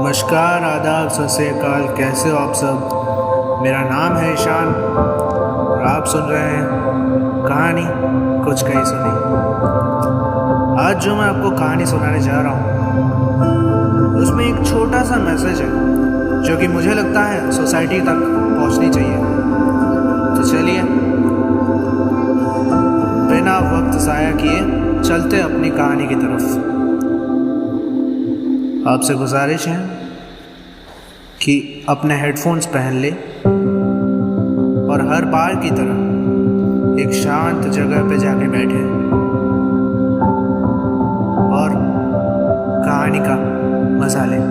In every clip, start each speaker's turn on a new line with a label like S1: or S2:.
S1: नमस्कार, आदाब, सत श्री अकाल। कैसे हो आप सब? मेरा नाम है ईशान और आप सुन रहे हैं कहानी कुछ कहीं सुनी। आज जो मैं आपको कहानी सुनाने जा रहा हूँ उसमें एक छोटा सा मैसेज है जो कि मुझे लगता है सोसाइटी तक पहुँचनी चाहिए। तो चलिए बिना वक्त ज़ाया किए चलते अपनी कहानी की तरफ। आपसे गुजारिश है कि अपने हेडफोन्स पहन ले और हर बार की तरह एक शांत जगह पे जाके बैठे और कहानी का मजा ले।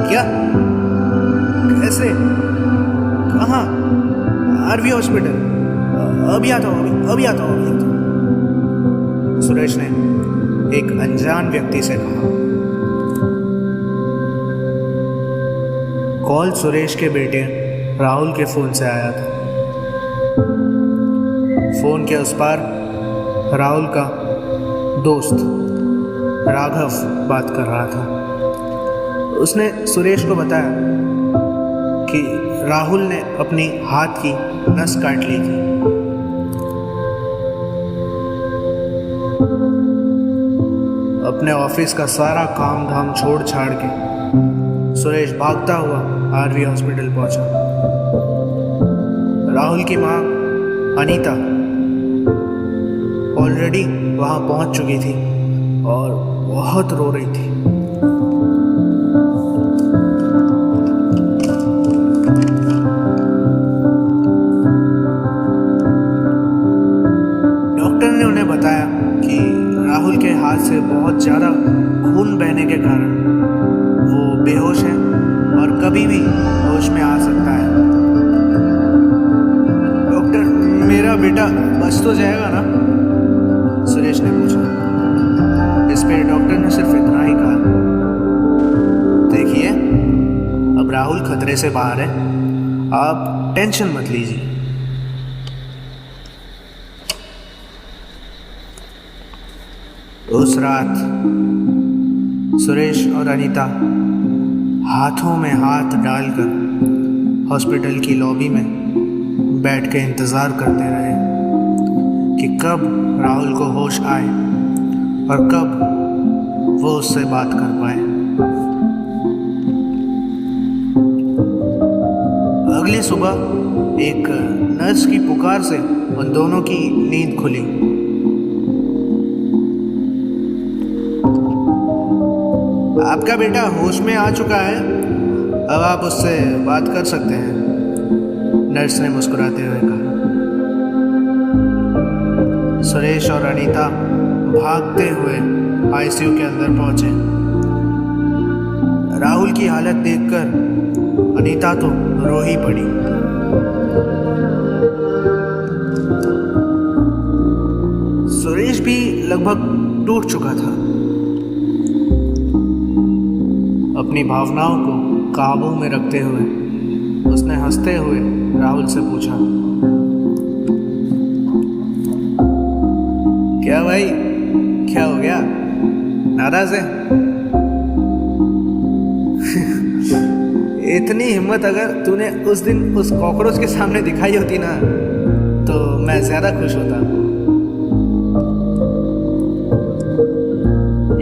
S1: क्या? कैसे? कहाँ? RV hospital. अभी आता हूँ, अभी आता हूँ। सुरेश ने एक अनजान व्यक्ति से कहा। कॉल सुरेश के बेटे राहुल के फोन से आया था। फोन के उस पार राहुल का दोस्त राघव बात कर रहा था। उसने सुरेश को बताया कि राहुल ने अपनी हाथ की नस काट ली थी। अपने ऑफिस का सारा काम धाम छोड़ छाड़ के सुरेश भागता हुआ आरवी हॉस्पिटल पहुंचा। राहुल की मां अनीता ऑलरेडी वहां पहुंच चुकी थी और बहुत रो रही थी। डॉक्टर ने उन्हें बताया कि राहुल के हाथ से बहुत ज़्यादा खून बहने के कारण वो बेहोश है और कभी भी होश में आ सकता है। डॉक्टर, मेरा बेटा बच तो जाएगा ना? सुरेश ने पूछा। इस पे डॉक्टर ने सिर्फ इतना ही कहा, देखिए अब राहुल खतरे से बाहर है, आप टेंशन मत लीजिए। उस रात सुरेश और अनीता हाथों में हाथ डालकर हॉस्पिटल की लॉबी में बैठ के इंतज़ार करते रहे कि कब राहुल को होश आए और कब वो उससे बात कर पाए। अगली सुबह एक नर्स की पुकार से उन दोनों की नींद खुली। आपका बेटा होश में आ चुका है, अब आप उससे बात कर सकते हैं, नर्स ने मुस्कुराते हुए कहा। सुरेश और अनीता भागते हुए आईसीयू के अंदर पहुंचे। राहुल की हालत देखकर अनीता तो रो ही पड़ी। सुरेश भी लगभग टूट चुका था। अपनी भावनाओं को काबू में रखते हुए उसने हंसते हुए राहुल से पूछा, क्या भाई, क्या हो गया? नाराज है? इतनी हिम्मत अगर तूने उस दिन उस कॉकरोच के सामने दिखाई होती ना तो मैं ज्यादा खुश होता।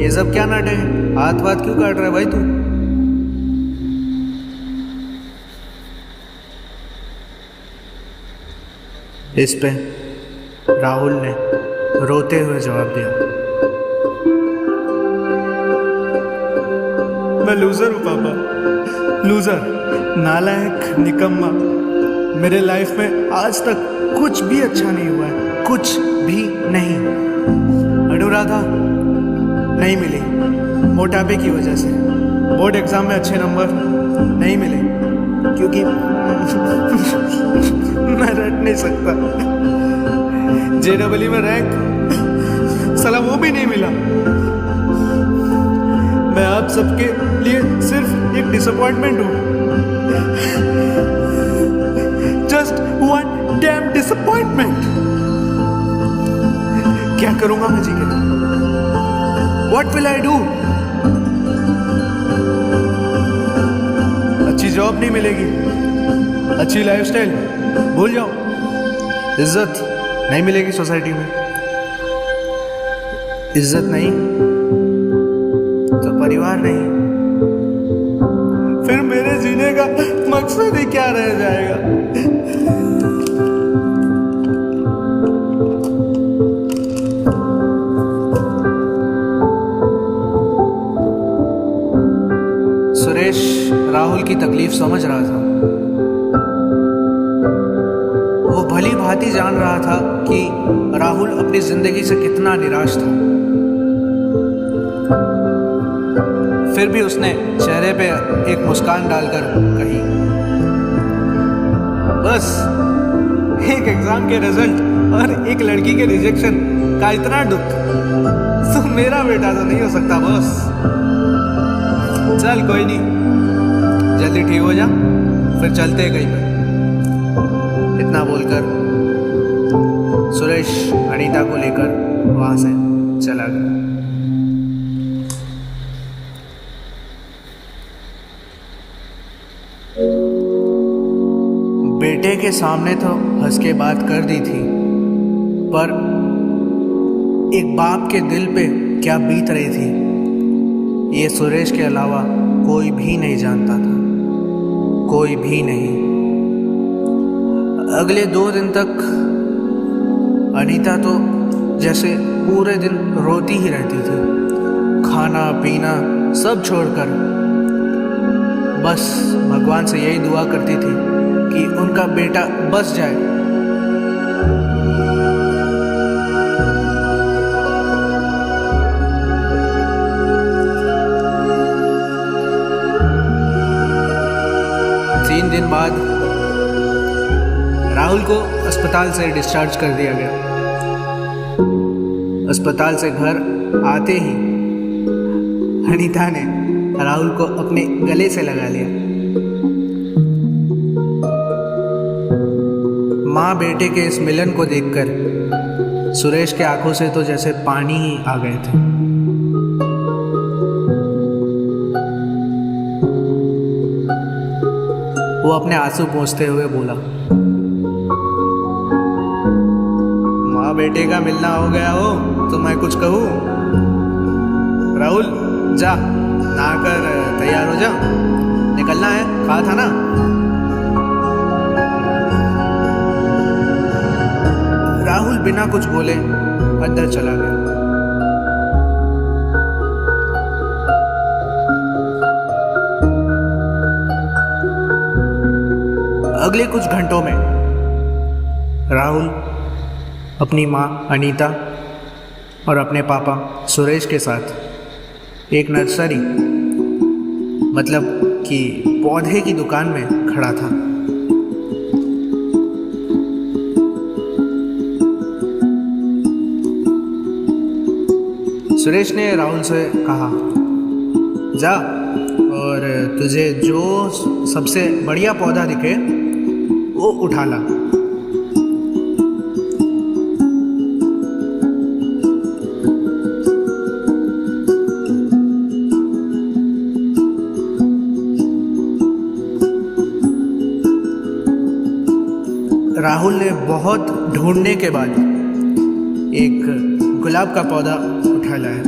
S1: ये सब क्या नाटक है? हाथ वाथ क्यों काट रहा है भाई तू? इस पे राहुल ने रोते हुए जवाब दिया, मैं लूजर हूँ पापा, लूजर, नालायक, निकम्मा। मेरे लाइफ में आज तक कुछ भी अच्छा नहीं हुआ है, कुछ भी नहीं। अनुराधा नहीं मिली मोटापे की वजह से, बोर्ड एग्जाम में अच्छे नंबर नहीं मिले क्योंकि मैं रट नहीं सकता। JEE में रैंक साला वो भी नहीं मिला। मैं आप सबके लिए सिर्फ एक डिसअपॉइंटमेंट हूँ। Just one dam disappointment. क्या करूंगा मैं जी के? What will I do? अच्छी जॉब नहीं मिलेगी, अच्छी लाइफस्टाइल भूल जाओ, इज्जत नहीं मिलेगी सोसाइटी में। इज्जत नहीं तो परिवार नहीं, फिर मेरे जीने का मकसद ही क्या रह जाएगा? सुरेश राहुल की तकलीफ समझ रहा था। वो भली भांति जान रहा था कि राहुल अपनी जिंदगी से कितना निराश था। फिर भी उसने चेहरे पे एक मुस्कान डालकर कही, बस एक एग्जाम के रिजल्ट और एक लड़की के रिजेक्शन का इतना दुख तो मेरा बेटा तो नहीं हो सकता बॉस। चल कोई नहीं, जल्दी ठीक हो जा, फिर चलते हैं कहीं पे। इतना बोलकर सुरेश अनीता को लेकर वहां से चला गया। बेटे के सामने तो हंस के बात कर दी थी, पर एक बाप के दिल पे क्या बीत रही थी ये सुरेश के अलावा कोई भी नहीं जानता था, कोई भी नहीं। अगले 2 दिन तक अनीता तो जैसे पूरे दिन रोती ही रहती थी, खाना पीना सब छोड़कर बस भगवान से यही दुआ करती थी कि उनका बेटा बस जाए। तीन दिन बाद राहुल को अस्पताल से डिस्चार्ज कर दिया गया। अस्पताल से घर आते ही अनीता ने राहुल को अपने गले से लगा लिया। माँ बेटे के इस मिलन को देखकर सुरेश के आंखों से तो जैसे पानी ही आ गए थे। वो अपने आंसू पोंछते हुए बोला, माँ बेटे का मिलना हो गया हो तो मैं कुछ कहूँ? राहुल जा, नहाकर तैयार हो जा, निकलना है, कहा था ना। राहुल बिना कुछ बोले अंदर चला गया। अगले कुछ घंटों में राहुल अपनी माँ अनीता और अपने पापा सुरेश के साथ एक नर्सरी मतलब कि पौधे की दुकान में खड़ा था। सुरेश ने राहुल से कहा, जा और तुझे जो सबसे बढ़िया पौधा दिखे वो उठा ला। राहुल ने बहुत ढूंढने के बाद एक गुलाब का पौधा उठा लाया।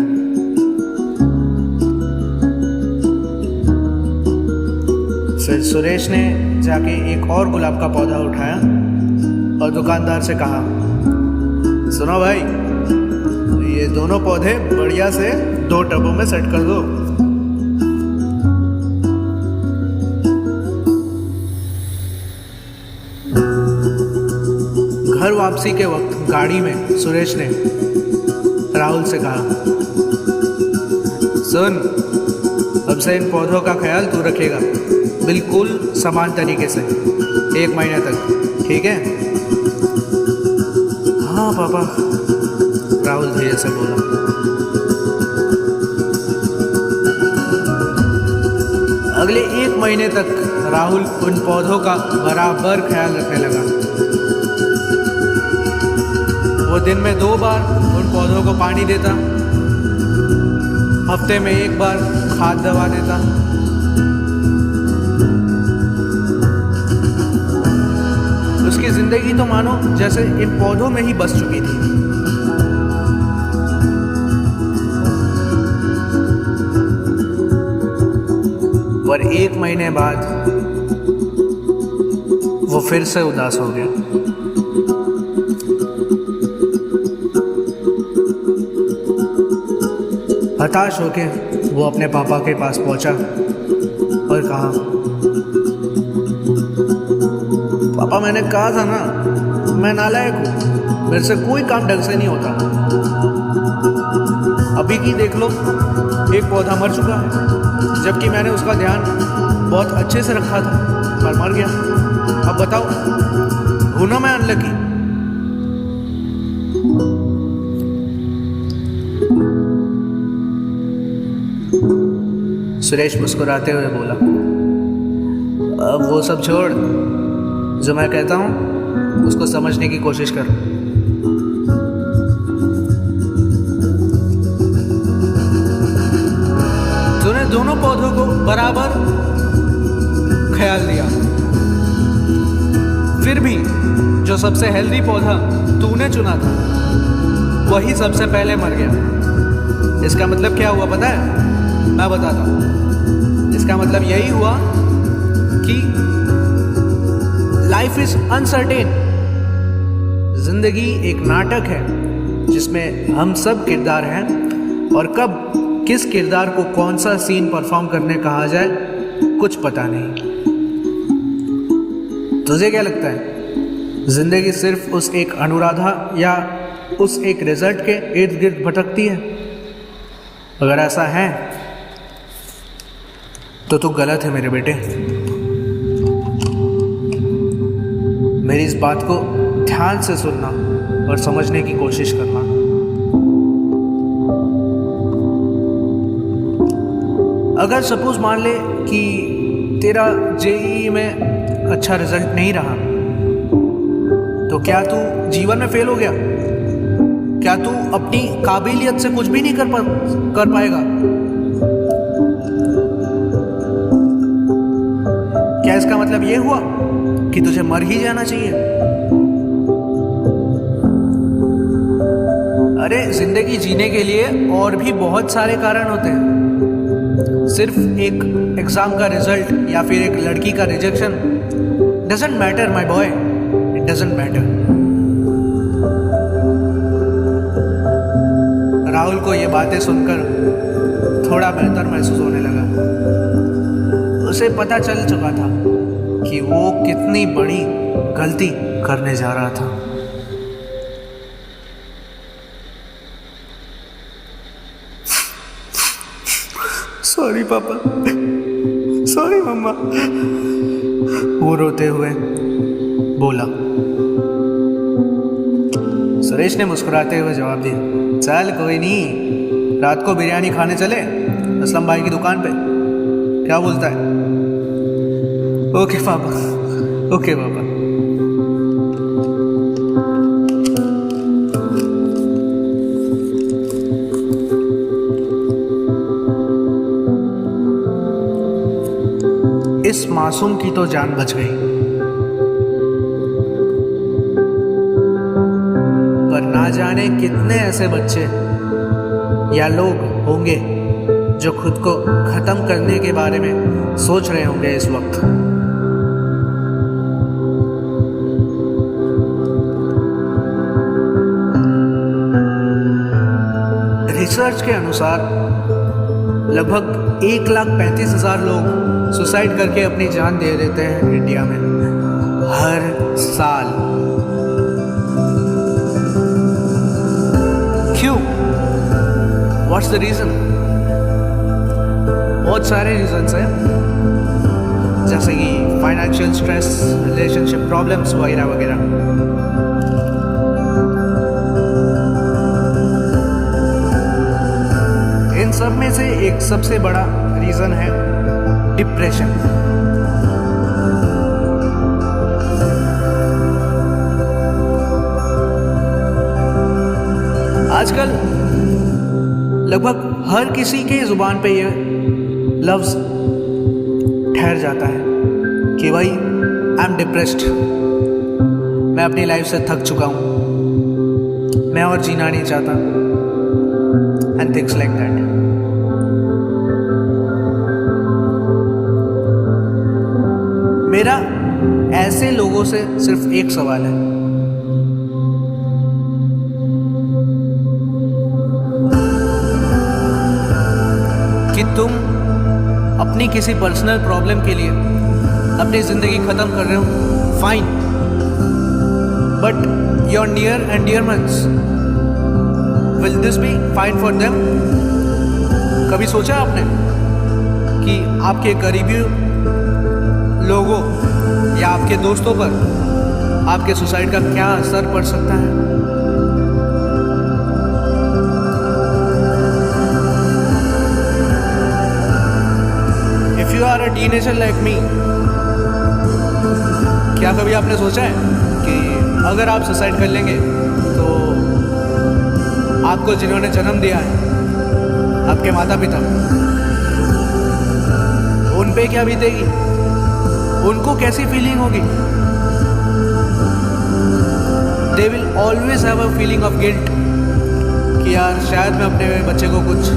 S1: फिर सुरेश ने जाके एक और गुलाब का पौधा उठाया और दुकानदार से कहा, सुनो भाई, ये दोनों पौधे बढ़िया से 2 टबों में सेट कर दो। घर वापसी के वक्त गाड़ी में सुरेश ने राहुल से कहा, सुन, अब से इन पौधों का ख्याल तू रखेगा, बिल्कुल समान तरीके से 1 महीने तक, ठीक है? हाँ पापा, राहुल धीरे से बोला। अगले 1 महीने तक राहुल उन पौधों का बराबर ख्याल रखने लगा। वो दिन में 2 बार उन पौधों को पानी देता, हफ्ते में 1 बार खाद दवा देता। उसकी जिंदगी तो मानो जैसे इन पौधों में ही बस चुकी थी। पर 1 महीने बाद वो फिर से उदास हो गया। हताश होके वो अपने पापा के पास पहुंचा और कहा, पापा मैंने कहा था ना, मैं नालायक हूँ, मेरे से कोई काम ढंग से नहीं होता। अभी की देख लो, एक पौधा मर चुका है, जबकि मैंने उसका ध्यान बहुत अच्छे से रखा था, पर मर गया। अब बताओ, हूं ना मैं अनलकी? सुरेश मुस्कुराते हुए बोला, अब वो सब छोड़, जो मैं कहता हूं उसको समझने की कोशिश कर। तूने दोनों पौधों को बराबर ख्याल दिया, फिर भी जो सबसे हेल्दी पौधा तूने चुना था वही सबसे पहले मर गया। इसका मतलब क्या हुआ पता है? मैं बताता हूं। इसका मतलब यही हुआ कि लाइफ इज अनसर्टेन। जिंदगी एक नाटक है जिसमें हम सब किरदार हैं, और कब किस किरदार को कौन सा सीन परफॉर्म करने कहा जाए कुछ पता नहीं। तुझे क्या लगता है, जिंदगी सिर्फ उस एक अनुराधा या उस एक रिजल्ट के इर्द गिर्द भटकती है? अगर ऐसा है तो तू गलत है मेरे बेटे। मेरी इस बात को ध्यान से सुनना और समझने की कोशिश करना। अगर सपोज मान ले कि तेरा जेईई में अच्छा रिजल्ट नहीं रहा, तो क्या तू जीवन में फेल हो गया? क्या तू अपनी काबिलियत से कुछ भी नहीं कर पाएगा? क्या इसका मतलब ये हुआ कि तुझे मर ही जाना चाहिए? अरे जिंदगी जीने के लिए और भी बहुत सारे कारण होते हैं। सिर्फ एक एग्जाम का रिजल्ट या फिर एक लड़की का rejection doesn't matter my boy, it doesn't matter. Rahul को ये बातें सुनकर थोड़ा बेहतर महसूस होने लगा। उसे पता चल चुका था कि वो कितनी बड़ी गलती करने जा रहा था। सॉरी पापा, सॉरी मम्मा, वो रोते हुए बोला। सुरेश ने मुस्कुराते हुए जवाब दिया, चल कोई नहीं, रात को बिरयानी खाने चले असलम भाई की दुकान पे, क्या बोलता है? ओके पापा, ओके पापा। इस मासूम की तो जान बच गई, पर ना जाने कितने ऐसे बच्चे या लोग होंगे जो खुद को खत्म करने के बारे में सोच रहे होंगे इस वक्त। रिसर्च के अनुसार लगभग 1,35,000 लोग सुसाइड करके अपनी जान दे देते हैं इंडिया में हर साल। क्यों? What's the reason? बहुत सारे रीजंस हैं, जैसे कि फाइनेंशियल स्ट्रेस, रिलेशनशिप प्रॉब्लम्स वगैरह वगैरह। इन सब में से एक सबसे बड़ा रीज़न है डिप्रेशन। आजकल लगभग हर किसी के ज़ुबान पे ये लफ्ज़ ठहर जाता है कि भाई आई एम डिप्रेस्ड, मैं अपनी लाइफ से थक चुका हूँ, मैं और जीना नहीं चाहता, एंड थिंग्स लाइक दैट। मेरा ऐसे लोगों से सिर्फ एक सवाल है, कि तुम अपनी किसी पर्सनल प्रॉब्लम के लिए अपनी ज़िंदगी ख़त्म कर रहे हो, fine, but your near and dear ones, will this be fine for them? कभी सोचा आपने कि आपके करीबी लोगों या आपके दोस्तों पर आपके सुसाइड का क्या असर पड़ सकता है? If you are a teenager like me, क्या कभी आपने सोचा है कि अगर आप सुसाइड कर लेंगे तो आपको जिन्होंने जन्म दिया है, आपके माता पिता, उन पे क्या बीतेगी? उनको कैसी फीलिंग होगी? They will always have a feeling of guilt कि यार शायद मैं अपने बच्चे को कुछ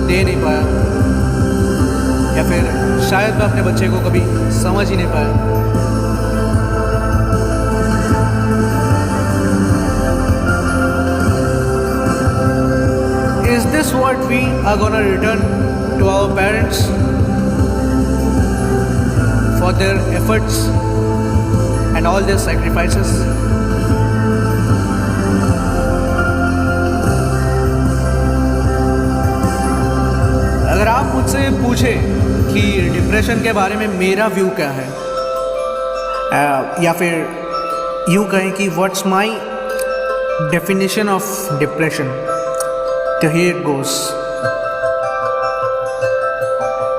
S1: दे नहीं पाया, या फिर शायद मैं अपने बच्चे को कभी समझ ही नहीं पाया। Is this what we are gonna return to our parents for their efforts and all their sacrifices? अगर आप मुझसे पूछे कि डिप्रेशन के बारे में मेरा व्यू क्या है, या फिर यूँ कहें कि what's my definition of depression, तो here it goes.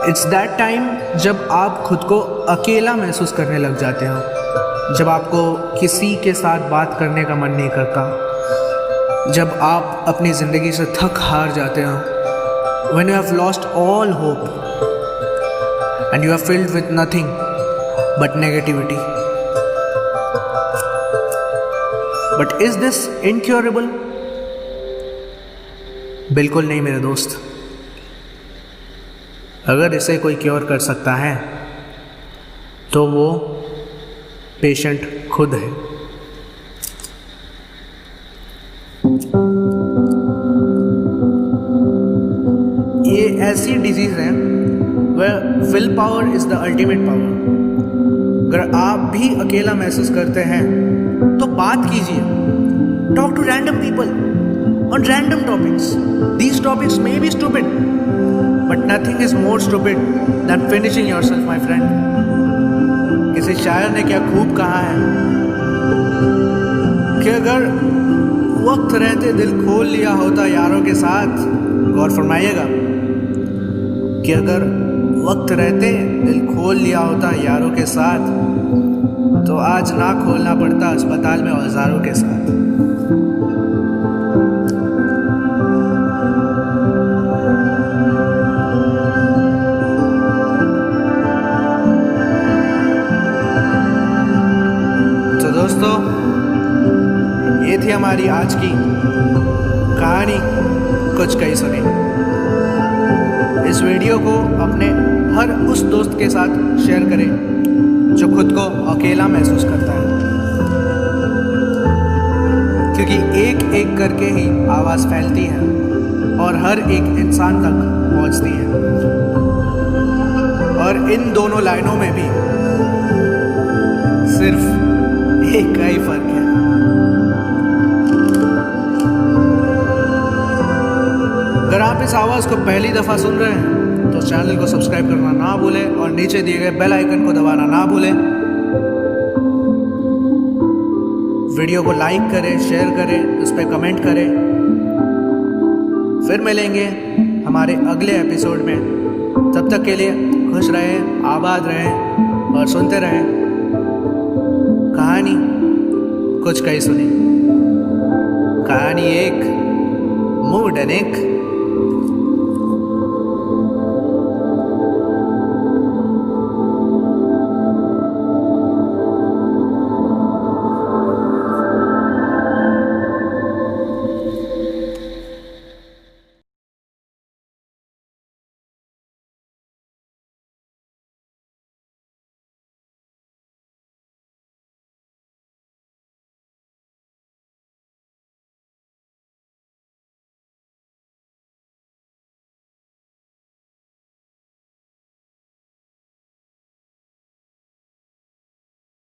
S1: It's that time जब आप खुद को अकेला महसूस करने लग जाते हो, जब आपको किसी के साथ बात करने का मन नहीं करता, जब आप अपनी ज़िंदगी से थक हार जाते हो, when you have lost all hope and you are filled with nothing but negativity. But is this incurable? बिल्कुल नहीं मेरे दोस्त। अगर इसे कोई क्योर कर सकता है तो वो पेशेंट खुद है। ये ऐसी डिजीज़ है वह will power is the ultimate power. अगर आप भी अकेला महसूस करते हैं तो बात कीजिए, talk to random people on random topics. These topics may be stupid but nothing is more stupid than finishing yourself my friend. किसी शायर ने क्या खूब कहा है कि अगर वक्त रहते दिल खोल लिया होता यारों के साथ, गौर फरमाइएगा कि अगर वक्त रहते दिल खोल लिया होता यारों के साथ तो आज ना खोलना पड़ता अस्पताल में औजारों के साथ। तो दोस्तों, ये थी हमारी आज की कहानी कुछ कही सुनी। इस वीडियो को अपने हर उस दोस्त के साथ शेयर करें जो खुद को अकेला महसूस करता है, क्योंकि एक एक करके ही आवाज़ फैलती है और हर एक इंसान तक पहुंचती है। और इन दोनों लाइनों में भी सिर्फ एक का ही फर्क है। अगर आप इस आवाज़ को पहली दफ़ा सुन रहे हैं तो चैनल को सब्सक्राइब करना ना भूलें और नीचे दिए गए बेल आइकन को दबाना ना भूलें। वीडियो को लाइक करें, शेयर करें, उस पर कमेंट करें। फिर मिलेंगे हमारे अगले एपिसोड में। तब तक के लिए खुश रहें, आबाद रहें और सुनते रहें कहानी कुछ कहीं सुनी। कहानी एक, मूड अनेक।